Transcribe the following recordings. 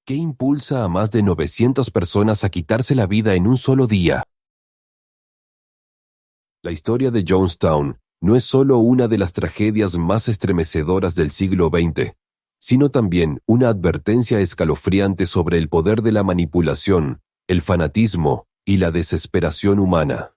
¿Qué impulsa a más de 900 personas a quitarse la vida en un solo día? La historia de Jonestown no es solo una de las tragedias más estremecedoras del siglo XX, sino también una advertencia escalofriante sobre el poder de la manipulación, el fanatismo y la desesperación humana.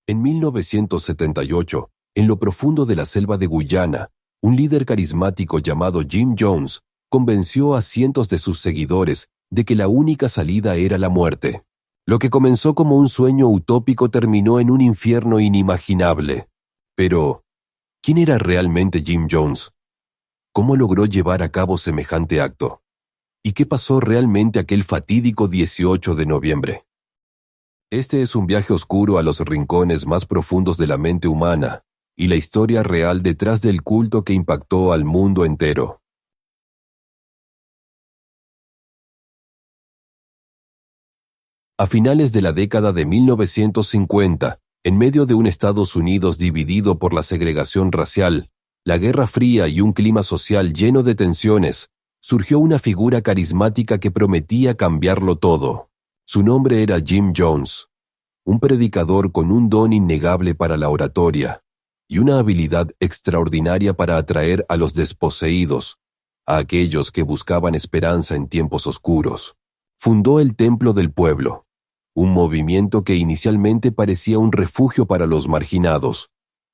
En 1978, en lo profundo de la selva de Guyana, un líder carismático llamado Jim Jones convenció a cientos de sus seguidores de que la única salida era la muerte. Lo que comenzó como un sueño utópico terminó en un infierno inimaginable. Pero, ¿quién era realmente Jim Jones? ¿Cómo logró llevar a cabo semejante acto? ¿Y qué pasó realmente aquel fatídico 18 de noviembre? Este es un viaje oscuro a los rincones más profundos de la mente humana y la historia real detrás del culto que impactó al mundo entero. A finales de la década de 1950, en medio de un Estados Unidos dividido por la segregación racial, la Guerra Fría y un clima social lleno de tensiones, surgió una figura carismática que prometía cambiarlo todo. Su nombre era Jim Jones, un predicador con un don innegable para la oratoria y una habilidad extraordinaria para atraer a los desposeídos, a aquellos que buscaban esperanza en tiempos oscuros. Fundó el Templo del Pueblo, un movimiento que inicialmente parecía un refugio para los marginados,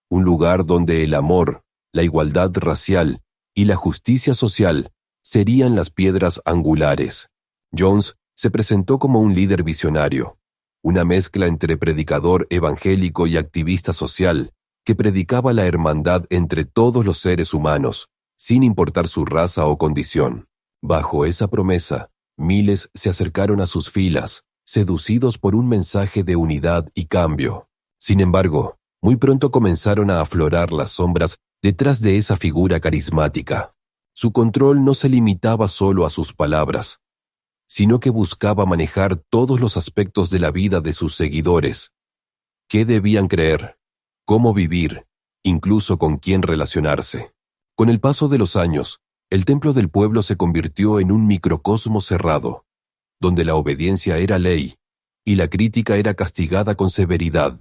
un lugar donde el amor, la igualdad racial y la justicia social serían las piedras angulares. Jones se presentó como un líder visionario, una mezcla entre predicador evangélico y activista social que predicaba la hermandad entre todos los seres humanos, sin importar su raza o condición. Bajo esa promesa, miles se acercaron a sus filas, seducidos por un mensaje de unidad y cambio. Sin embargo, muy pronto comenzaron a aflorar las sombras detrás de esa figura carismática. Su control no se limitaba solo a sus palabras, sino que buscaba manejar todos los aspectos de la vida de sus seguidores. ¿Qué debían creer? ¿Cómo vivir? Incluso con quién relacionarse. Con el paso de los años, el Templo del Pueblo se convirtió en un microcosmo cerrado, donde la obediencia era ley y la crítica era castigada con severidad.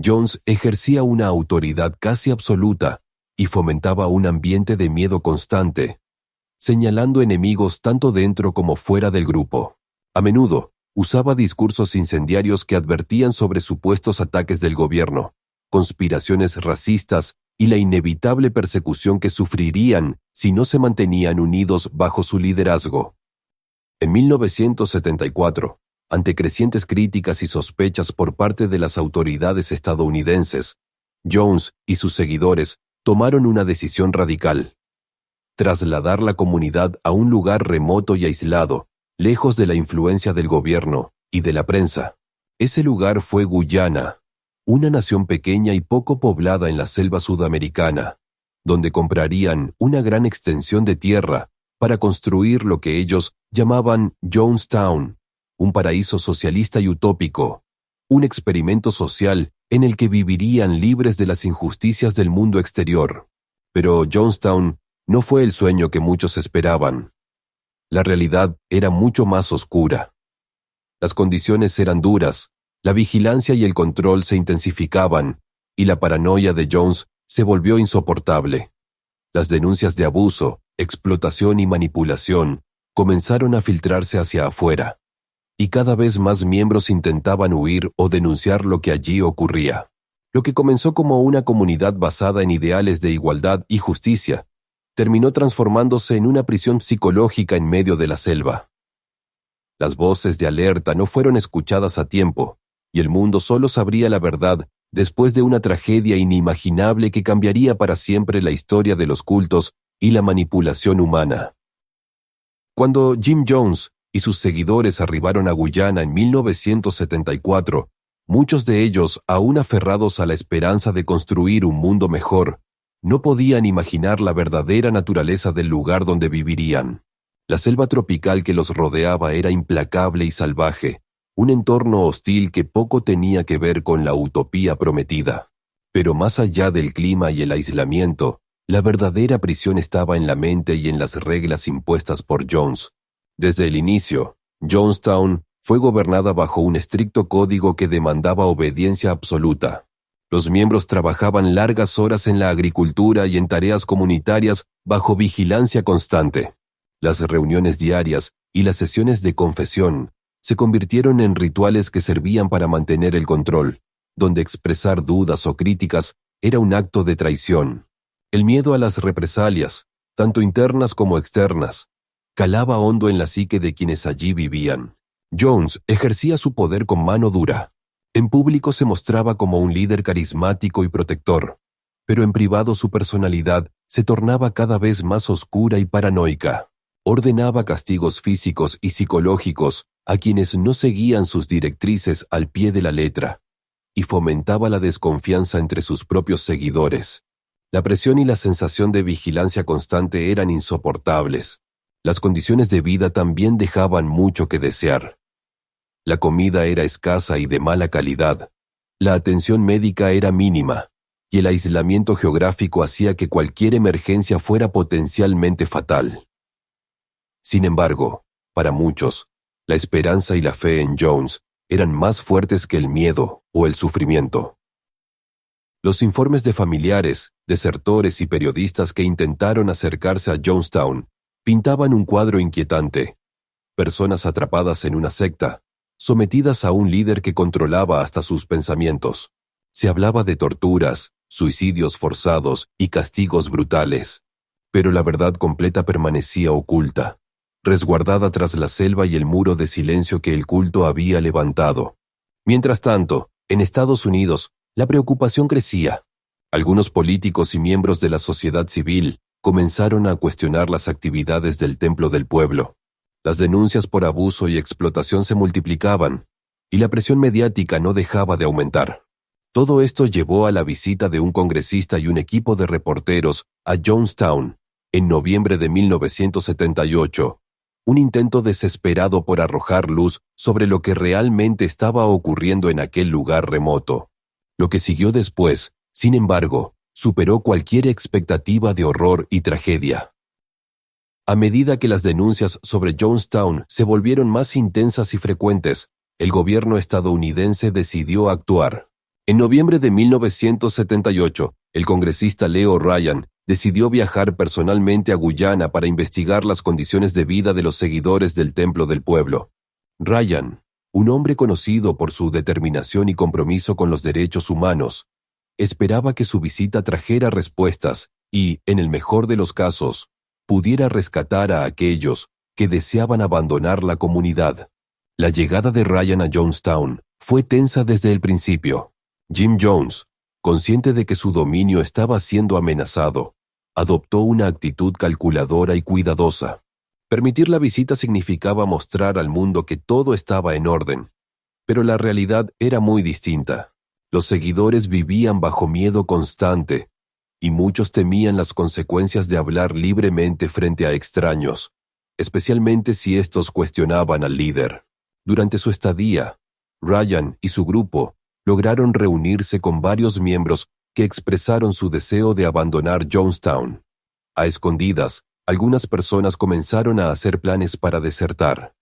Jones ejercía una autoridad casi absoluta y fomentaba un ambiente de miedo constante, señalando enemigos tanto dentro como fuera del grupo. A menudo, usaba discursos incendiarios que advertían sobre supuestos ataques del gobierno, conspiraciones racistas y la inevitable persecución que sufrirían si no se mantenían unidos bajo su liderazgo. En 1974, ante crecientes críticas y sospechas por parte de las autoridades estadounidenses, Jones y sus seguidores tomaron una decisión radical: trasladar la comunidad a un lugar remoto y aislado, lejos de la influencia del gobierno y de la prensa. Ese lugar fue Guyana, una nación pequeña y poco poblada en la selva sudamericana, donde comprarían una gran extensión de tierra para construir lo que ellos llamaban Jonestown, un paraíso socialista y utópico, un experimento social en el que vivirían libres de las injusticias del mundo exterior. Pero Jonestown no fue el sueño que muchos esperaban. La realidad era mucho más oscura. Las condiciones eran duras, la vigilancia y el control se intensificaban, y la paranoia de Jones se volvió insoportable. Las denuncias de abuso, explotación y manipulación comenzaron a filtrarse hacia afuera, y cada vez más miembros intentaban huir o denunciar lo que allí ocurría. Lo que comenzó como una comunidad basada en ideales de igualdad y justicia, terminó transformándose en una prisión psicológica en medio de la selva. Las voces de alerta no fueron escuchadas a tiempo, y el mundo solo sabría la verdad después de una tragedia inimaginable que cambiaría para siempre la historia de los cultos y la manipulación humana. Cuando Jim Jones y sus seguidores arribaron a Guyana en 1974, muchos de ellos, aún aferrados a la esperanza de construir un mundo mejor, no podían imaginar la verdadera naturaleza del lugar donde vivirían. La selva tropical que los rodeaba era implacable y salvaje, un entorno hostil que poco tenía que ver con la utopía prometida. Pero más allá del clima y el aislamiento, la verdadera prisión estaba en la mente y en las reglas impuestas por Jones. Desde el inicio, Jonestown fue gobernada bajo un estricto código que demandaba obediencia absoluta. Los miembros trabajaban largas horas en la agricultura y en tareas comunitarias bajo vigilancia constante. Las reuniones diarias y las sesiones de confesión se convirtieron en rituales que servían para mantener el control, donde expresar dudas o críticas era un acto de traición. El miedo a las represalias, tanto internas como externas, calaba hondo en la psique de quienes allí vivían. Jones ejercía su poder con mano dura. En público se mostraba como un líder carismático y protector, pero en privado su personalidad se tornaba cada vez más oscura y paranoica. Ordenaba castigos físicos y psicológicos a quienes no seguían sus directrices al pie de la letra, y fomentaba la desconfianza entre sus propios seguidores. La presión y la sensación de vigilancia constante eran insoportables. Las condiciones de vida también dejaban mucho que desear. La comida era escasa y de mala calidad, la atención médica era mínima, y el aislamiento geográfico hacía que cualquier emergencia fuera potencialmente fatal. Sin embargo, para muchos, la esperanza y la fe en Jones eran más fuertes que el miedo o el sufrimiento. Los informes de familiares, desertores y periodistas que intentaron acercarse a Jonestown pintaban un cuadro inquietante. Personas atrapadas en una secta, sometidas a un líder que controlaba hasta sus pensamientos. Se hablaba de torturas, suicidios forzados y castigos brutales. Pero la verdad completa permanecía oculta, resguardada tras la selva y el muro de silencio que el culto había levantado. Mientras tanto, en Estados Unidos, la preocupación crecía. Algunos políticos y miembros de la sociedad civil comenzaron a cuestionar las actividades del Templo del Pueblo. Las denuncias por abuso y explotación se multiplicaban, y la presión mediática no dejaba de aumentar. Todo esto llevó a la visita de un congresista y un equipo de reporteros a Jonestown en noviembre de 1978, un intento desesperado por arrojar luz sobre lo que realmente estaba ocurriendo en aquel lugar remoto. Lo que siguió después, sin embargo, superó cualquier expectativa de horror y tragedia. A medida que las denuncias sobre Jonestown se volvieron más intensas y frecuentes, el gobierno estadounidense decidió actuar. En noviembre de 1978, el congresista Leo Ryan decidió viajar personalmente a Guyana para investigar las condiciones de vida de los seguidores del Templo del Pueblo. Ryan, un hombre conocido por su determinación y compromiso con los derechos humanos, esperaba que su visita trajera respuestas y, en el mejor de los casos, pudiera rescatar a aquellos que deseaban abandonar la comunidad. La llegada de Ryan a Jonestown fue tensa desde el principio. Jim Jones, consciente de que su dominio estaba siendo amenazado, adoptó una actitud calculadora y cuidadosa. Permitir la visita significaba mostrar al mundo que todo estaba en orden, pero la realidad era muy distinta. Los seguidores vivían bajo miedo constante, y muchos temían las consecuencias de hablar libremente frente a extraños, especialmente si estos cuestionaban al líder. Durante su estadía, Ryan y su grupo lograron reunirse con varios miembros que expresaron su deseo de abandonar Jonestown. A escondidas, algunas personas comenzaron a hacer planes para desertar.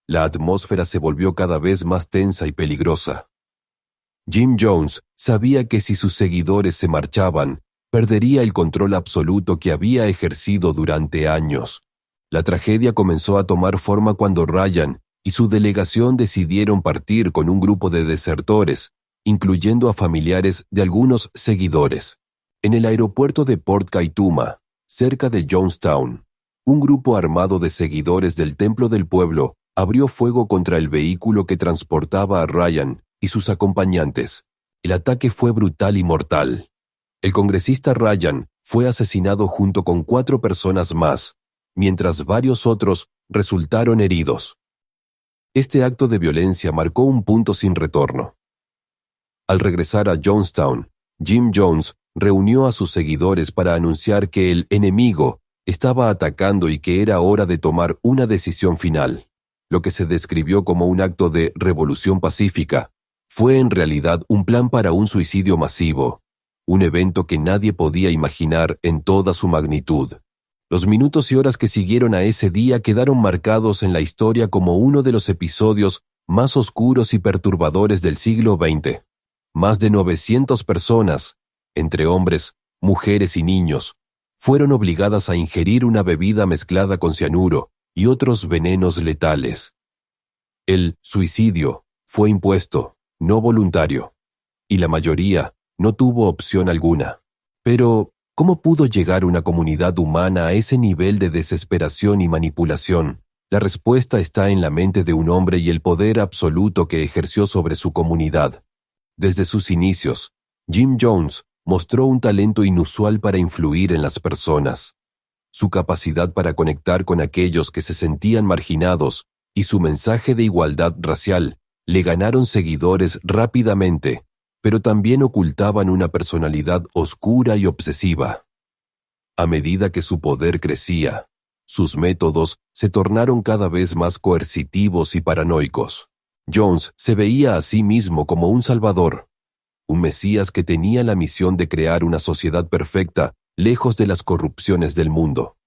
La atmósfera se volvió cada vez más tensa y peligrosa. Jim Jones sabía que si sus seguidores se marchaban, perdería el control absoluto que había ejercido durante años. La tragedia comenzó a tomar forma cuando Ryan y su delegación decidieron partir con un grupo de desertores, incluyendo a familiares de algunos seguidores. En el aeropuerto de Port Kaituma, cerca de Jonestown, un grupo armado de seguidores del Templo del Pueblo abrió fuego contra el vehículo que transportaba a Ryan y sus acompañantes. El ataque fue brutal y mortal. El congresista Ryan fue asesinado junto con 4 personas más, mientras varios otros resultaron heridos. Este acto de violencia marcó un punto sin retorno. Al regresar a Jonestown, Jim Jones reunió a sus seguidores para anunciar que el enemigo estaba atacando y que era hora de tomar una decisión final. Lo que se describió como un acto de revolución pacífica fue en realidad un plan para un suicidio masivo, un evento que nadie podía imaginar en toda su magnitud. Los minutos y horas que siguieron a ese día quedaron marcados en la historia como uno de los episodios más oscuros y perturbadores del siglo XX. Más de 900 personas, entre hombres, mujeres y niños, fueron obligadas a ingerir una bebida mezclada con cianuro y otros venenos letales. El suicidio fue impuesto, no voluntario, y la mayoría no tuvo opción alguna. Pero, ¿cómo pudo llegar una comunidad humana a ese nivel de desesperación y manipulación? La respuesta está en la mente de un hombre y el poder absoluto que ejerció sobre su comunidad. Desde sus inicios, Jim Jones mostró un talento inusual para influir en las personas. Su capacidad para conectar con aquellos que se sentían marginados y su mensaje de igualdad racial le ganaron seguidores rápidamente, pero también ocultaban una personalidad oscura y obsesiva. A medida que su poder crecía, sus métodos se tornaron cada vez más coercitivos y paranoicos. Jones se veía a sí mismo como un salvador, un mesías que tenía la misión de crear una sociedad perfecta, lejos de las corrupciones del mundo.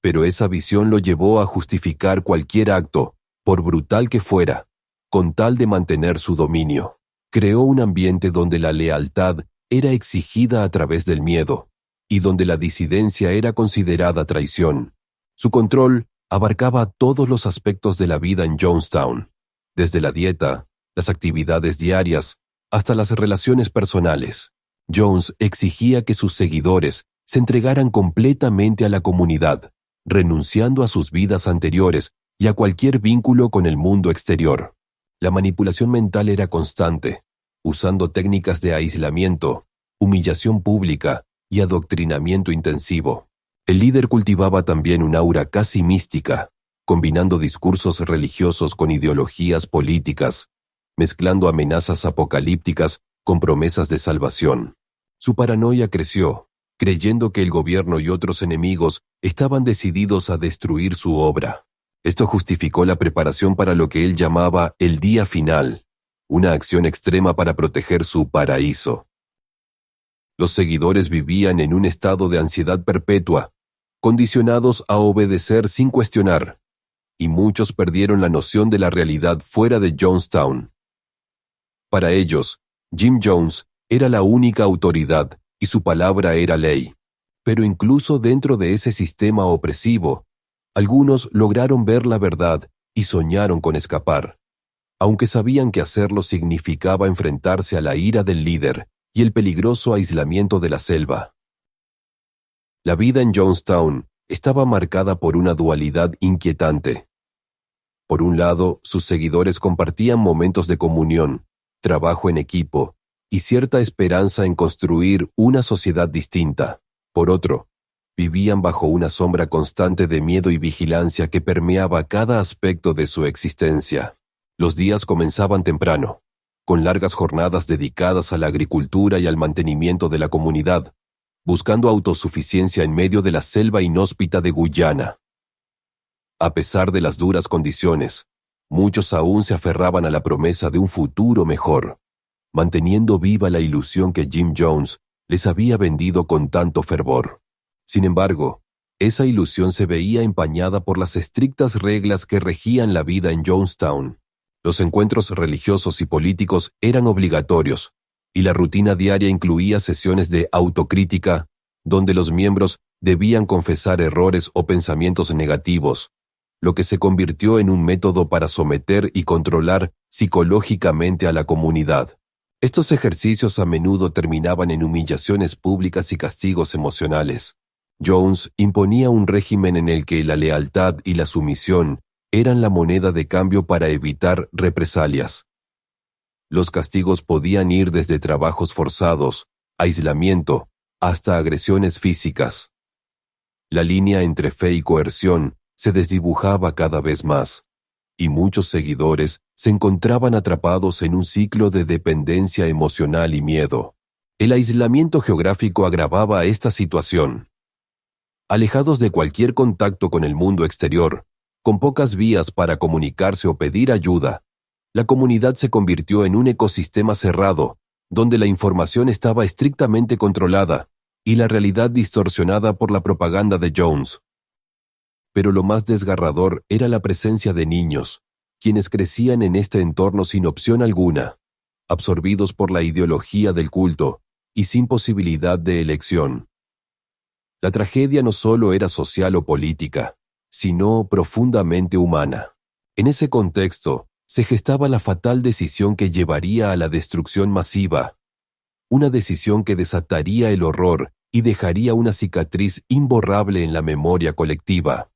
Pero esa visión lo llevó a justificar cualquier acto, por brutal que fuera, con tal de mantener su dominio. Creó un ambiente donde la lealtad era exigida a través del miedo, y donde la disidencia era considerada traición. Su control abarcaba todos los aspectos de la vida en Jonestown, desde la dieta, las actividades diarias, hasta las relaciones personales. Jones exigía que sus seguidores se entregaran completamente a la comunidad, renunciando a sus vidas anteriores y a cualquier vínculo con el mundo exterior. La manipulación mental era constante, usando técnicas de aislamiento, humillación pública y adoctrinamiento intensivo. El líder cultivaba también un aura casi mística, combinando discursos religiosos con ideologías políticas, mezclando amenazas apocalípticas con promesas de salvación. Su paranoia creció, creyendo que el gobierno y otros enemigos estaban decididos a destruir su obra. Esto justificó la preparación para lo que él llamaba el día final, una acción extrema para proteger su paraíso. Los seguidores vivían en un estado de ansiedad perpetua, condicionados a obedecer sin cuestionar, y muchos perdieron la noción de la realidad fuera de Jonestown. Para ellos, Jim Jones era la única autoridad y su palabra era ley. Pero incluso dentro de ese sistema opresivo, algunos lograron ver la verdad y soñaron con escapar, aunque sabían que hacerlo significaba enfrentarse a la ira del líder y el peligroso aislamiento de la selva. La vida en Jonestown estaba marcada por una dualidad inquietante. Por un lado, sus seguidores compartían momentos de comunión, trabajo en equipo y cierta esperanza en construir una sociedad distinta. Por otro, vivían bajo una sombra constante de miedo y vigilancia que permeaba cada aspecto de su existencia. Los días comenzaban temprano, con largas jornadas dedicadas a la agricultura y al mantenimiento de la comunidad, buscando autosuficiencia en medio de la selva inhóspita de Guyana. A pesar de las duras condiciones, muchos aún se aferraban a la promesa de un futuro mejor, manteniendo viva la ilusión que Jim Jones les había vendido con tanto fervor. Sin embargo, esa ilusión se veía empañada por las estrictas reglas que regían la vida en Jonestown. Los encuentros religiosos y políticos eran obligatorios, y la rutina diaria incluía sesiones de autocrítica, donde los miembros debían confesar errores o pensamientos negativos, lo que se convirtió en un método para someter y controlar psicológicamente a la comunidad. Estos ejercicios a menudo terminaban en humillaciones públicas y castigos emocionales. Jones imponía un régimen en el que la lealtad y la sumisión eran la moneda de cambio para evitar represalias. Los castigos podían ir desde trabajos forzados, aislamiento, hasta agresiones físicas. La línea entre fe y coerción se desdibujaba cada vez más, y muchos seguidores se encontraban atrapados en un ciclo de dependencia emocional y miedo. El aislamiento geográfico agravaba esta situación. Alejados de cualquier contacto con el mundo exterior, con pocas vías para comunicarse o pedir ayuda, la comunidad se convirtió en un ecosistema cerrado, donde la información estaba estrictamente controlada y la realidad distorsionada por la propaganda de Jones. Pero lo más desgarrador era la presencia de niños, quienes crecían en este entorno sin opción alguna, absorbidos por la ideología del culto y sin posibilidad de elección. La tragedia no solo era social o política, sino profundamente humana. En ese contexto, se gestaba la fatal decisión que llevaría a la destrucción masiva, una decisión que desataría el horror y dejaría una cicatriz imborrable en la memoria colectiva.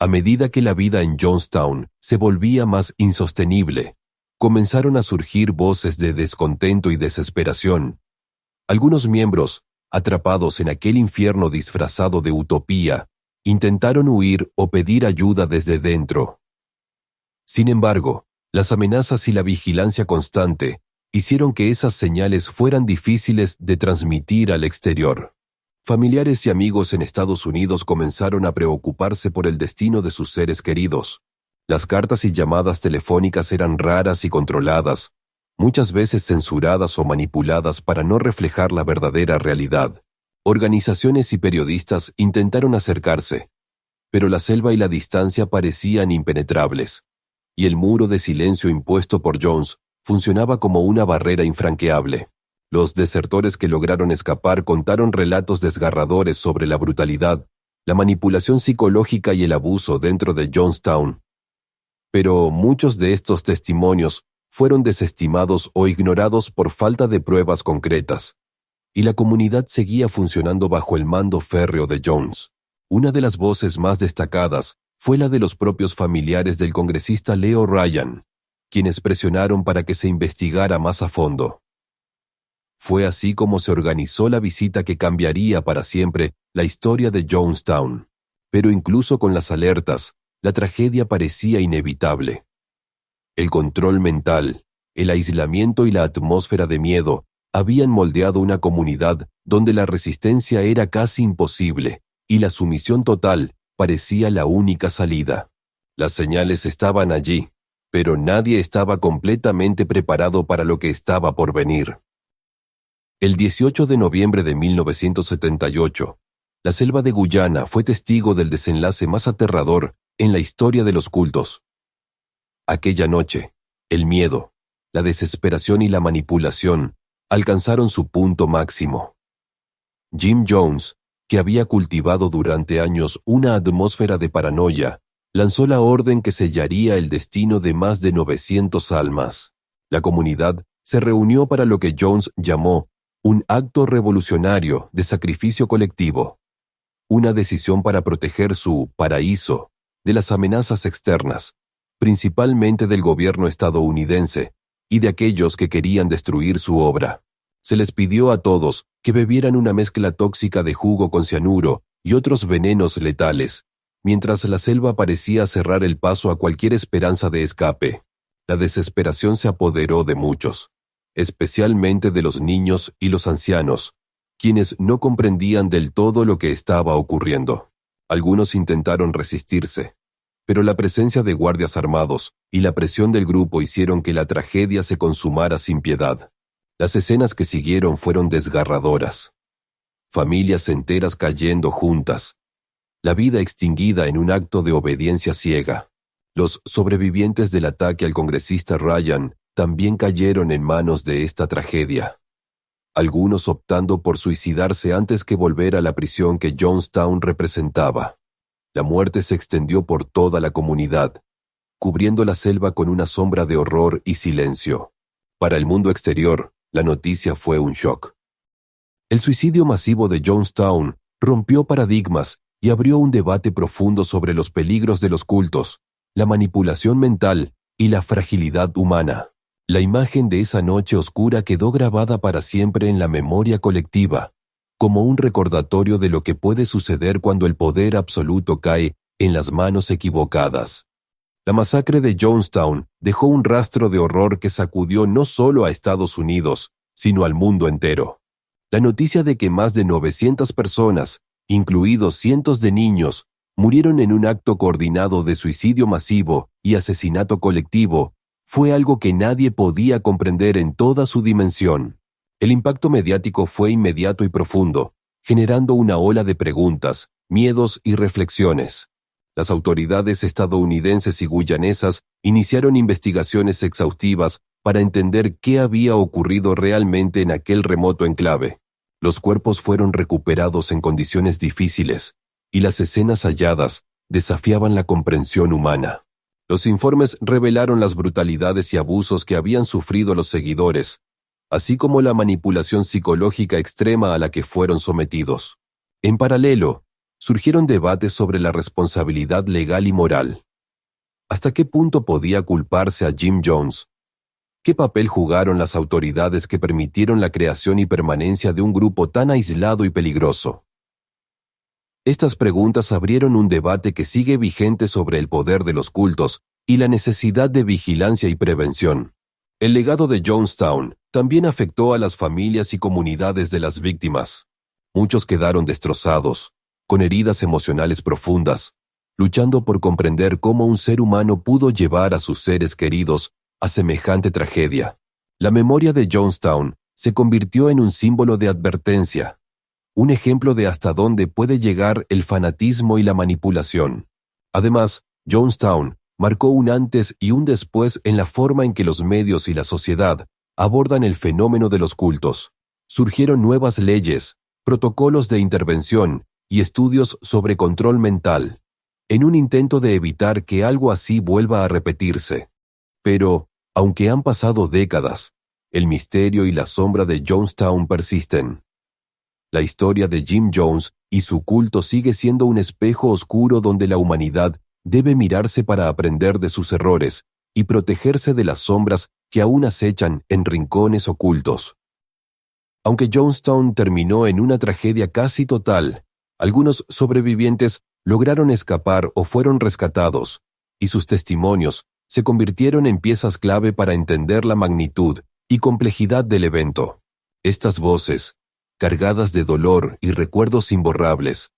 A medida que la vida en Jonestown se volvía más insostenible, comenzaron a surgir voces de descontento y desesperación. Algunos miembros, atrapados en aquel infierno disfrazado de utopía, intentaron huir o pedir ayuda desde dentro. Sin embargo, las amenazas y la vigilancia constante hicieron que esas señales fueran difíciles de transmitir al exterior. Familiares y amigos en Estados Unidos comenzaron a preocuparse por el destino de sus seres queridos. Las cartas y llamadas telefónicas eran raras y controladas, muchas veces censuradas o manipuladas para no reflejar la verdadera realidad. Organizaciones y periodistas intentaron acercarse, pero la selva y la distancia parecían impenetrables, y el muro de silencio impuesto por Jones funcionaba como una barrera infranqueable. Los desertores que lograron escapar contaron relatos desgarradores sobre la brutalidad, la manipulación psicológica y el abuso dentro de Jonestown. Pero muchos de estos testimonios fueron desestimados o ignorados por falta de pruebas concretas, y la comunidad seguía funcionando bajo el mando férreo de Jones. Una de las voces más destacadas fue la de los propios familiares del congresista Leo Ryan, quienes presionaron para que se investigara más a fondo. Fue así como se organizó la visita que cambiaría para siempre la historia de Jonestown. Pero incluso con las alertas, la tragedia parecía inevitable. El control mental, el aislamiento y la atmósfera de miedo habían moldeado una comunidad donde la resistencia era casi imposible y la sumisión total parecía la única salida. Las señales estaban allí, pero nadie estaba completamente preparado para lo que estaba por venir. El 18 de noviembre de 1978, la selva de Guyana fue testigo del desenlace más aterrador en la historia de los cultos. Aquella noche, el miedo, la desesperación y la manipulación alcanzaron su punto máximo. Jim Jones, que había cultivado durante años una atmósfera de paranoia, lanzó la orden que sellaría el destino de más de 900 almas. La comunidad se reunió para lo que Jones llamó un acto revolucionario de sacrificio colectivo, una decisión para proteger su paraíso de las amenazas externas, principalmente del gobierno estadounidense y de aquellos que querían destruir su obra. Se les pidió a todos que bebieran una mezcla tóxica de jugo con cianuro y otros venenos letales, mientras la selva parecía cerrar el paso a cualquier esperanza de escape. La desesperación se apoderó de muchos, especialmente de los niños y los ancianos, quienes no comprendían del todo lo que estaba ocurriendo. Algunos intentaron resistirse, pero la presencia de guardias armados y la presión del grupo hicieron que la tragedia se consumara sin piedad. Las escenas que siguieron fueron desgarradoras. Familias enteras cayendo juntas, la vida extinguida en un acto de obediencia ciega. Los sobrevivientes del ataque al congresista Ryan también cayeron en manos de esta tragedia, algunos optando por suicidarse antes que volver a la prisión que Jonestown representaba. La muerte se extendió por toda la comunidad, cubriendo la selva con una sombra de horror y silencio. Para el mundo exterior, la noticia fue un shock. El suicidio masivo de Jonestown rompió paradigmas y abrió un debate profundo sobre los peligros de los cultos, la manipulación mental y la fragilidad humana. La imagen de esa noche oscura quedó grabada para siempre en la memoria colectiva, como un recordatorio de lo que puede suceder cuando el poder absoluto cae en las manos equivocadas. La masacre de Jonestown dejó un rastro de horror que sacudió no solo a Estados Unidos, sino al mundo entero. La noticia de que más de 900 personas, incluidos cientos de niños, murieron en un acto coordinado de suicidio masivo y asesinato colectivo, fue algo que nadie podía comprender en toda su dimensión. El impacto mediático fue inmediato y profundo, generando una ola de preguntas, miedos y reflexiones. Las autoridades estadounidenses y guyanesas iniciaron investigaciones exhaustivas para entender qué había ocurrido realmente en aquel remoto enclave. Los cuerpos fueron recuperados en condiciones difíciles, y las escenas halladas desafiaban la comprensión humana. Los informes revelaron las brutalidades y abusos que habían sufrido los seguidores, así como la manipulación psicológica extrema a la que fueron sometidos. En paralelo, surgieron debates sobre la responsabilidad legal y moral. ¿Hasta qué punto podía culparse a Jim Jones? ¿Qué papel jugaron las autoridades que permitieron la creación y permanencia de un grupo tan aislado y peligroso? Estas preguntas abrieron un debate que sigue vigente sobre el poder de los cultos y la necesidad de vigilancia y prevención. El legado de Jonestown también afectó a las familias y comunidades de las víctimas. Muchos quedaron destrozados, con heridas emocionales profundas, luchando por comprender cómo un ser humano pudo llevar a sus seres queridos a semejante tragedia. La memoria de Jonestown se convirtió en un símbolo de advertencia, un ejemplo de hasta dónde puede llegar el fanatismo y la manipulación. Además, Jonestown marcó un antes y un después en la forma en que los medios y la sociedad abordan el fenómeno de los cultos. Surgieron nuevas leyes, protocolos de intervención y estudios sobre control mental, en un intento de evitar que algo así vuelva a repetirse. Pero, aunque han pasado décadas, el misterio y la sombra de Jonestown persisten. La historia de Jim Jones y su culto sigue siendo un espejo oscuro donde la humanidad debe mirarse para aprender de sus errores y protegerse de las sombras que aún acechan en rincones ocultos. Aunque Jonestown terminó en una tragedia casi total, algunos sobrevivientes lograron escapar o fueron rescatados, y sus testimonios se convirtieron en piezas clave para entender la magnitud y complejidad del evento. Estas voces, cargadas de dolor y recuerdos imborrables,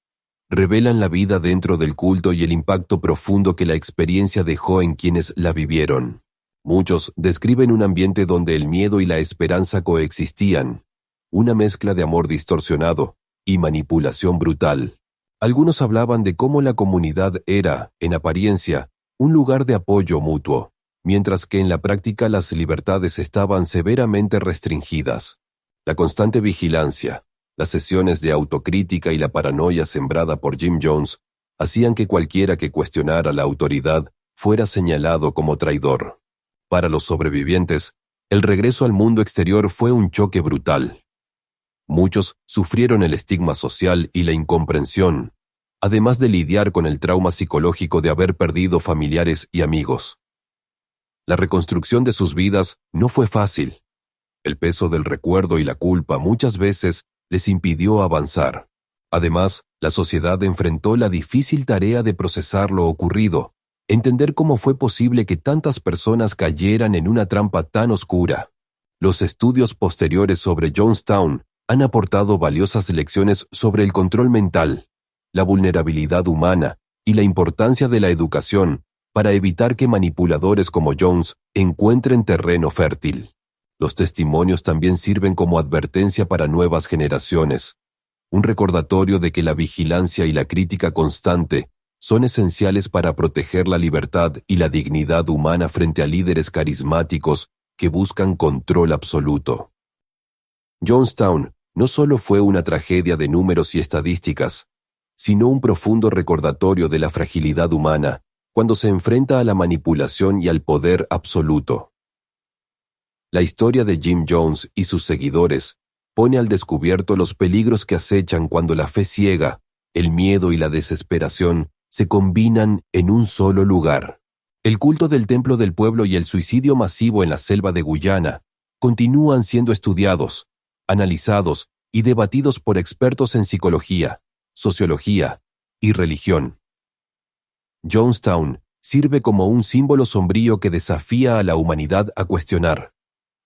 revelan la vida dentro del culto y el impacto profundo que la experiencia dejó en quienes la vivieron. Muchos describen un ambiente donde el miedo y la esperanza coexistían, una mezcla de amor distorsionado y manipulación brutal. Algunos hablaban de cómo la comunidad era, en apariencia, un lugar de apoyo mutuo, mientras que en la práctica las libertades estaban severamente restringidas. La constante vigilancia, las sesiones de autocrítica y la paranoia sembrada por Jim Jones hacían que cualquiera que cuestionara la autoridad fuera señalado como traidor. Para los sobrevivientes, el regreso al mundo exterior fue un choque brutal. Muchos sufrieron el estigma social y la incomprensión, además de lidiar con el trauma psicológico de haber perdido familiares y amigos. La reconstrucción de sus vidas no fue fácil. El peso del recuerdo y la culpa muchas veces les impidió avanzar. Además, la sociedad enfrentó la difícil tarea de procesar lo ocurrido, entender cómo fue posible que tantas personas cayeran en una trampa tan oscura. Los estudios posteriores sobre Jonestown han aportado valiosas lecciones sobre el control mental, la vulnerabilidad humana y la importancia de la educación para evitar que manipuladores como Jones encuentren terreno fértil. Los testimonios también sirven como advertencia para nuevas generaciones, un recordatorio de que la vigilancia y la crítica constante son esenciales para proteger la libertad y la dignidad humana frente a líderes carismáticos que buscan control absoluto. Jonestown no solo fue una tragedia de números y estadísticas, sino un profundo recordatorio de la fragilidad humana cuando se enfrenta a la manipulación y al poder absoluto. La historia de Jim Jones y sus seguidores pone al descubierto los peligros que acechan cuando la fe ciega, el miedo y la desesperación se combinan en un solo lugar. El culto del Templo del Pueblo y el suicidio masivo en la selva de Guyana continúan siendo estudiados, analizados y debatidos por expertos en psicología, sociología y religión. Jonestown sirve como un símbolo sombrío que desafía a la humanidad a cuestionar,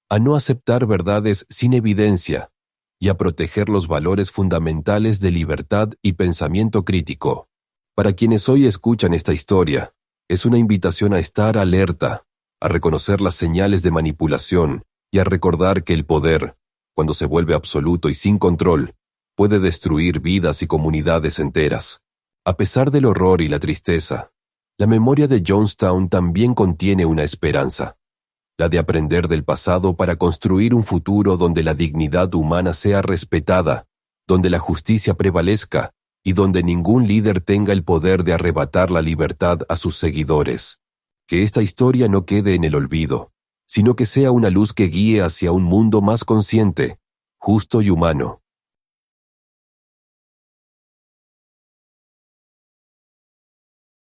a no aceptar verdades sin evidencia y a proteger los valores fundamentales de libertad y pensamiento crítico. Para quienes hoy escuchan esta historia, es una invitación a estar alerta, a reconocer las señales de manipulación y a recordar que el poder, cuando se vuelve absoluto y sin control, puede destruir vidas y comunidades enteras. A pesar del horror y la tristeza, la memoria de Jonestown también contiene una esperanza, la de aprender del pasado para construir un futuro donde la dignidad humana sea respetada, donde la justicia prevalezca y donde ningún líder tenga el poder de arrebatar la libertad a sus seguidores. Que esta historia no quede en el olvido, sino que sea una luz que guíe hacia un mundo más consciente, justo y humano.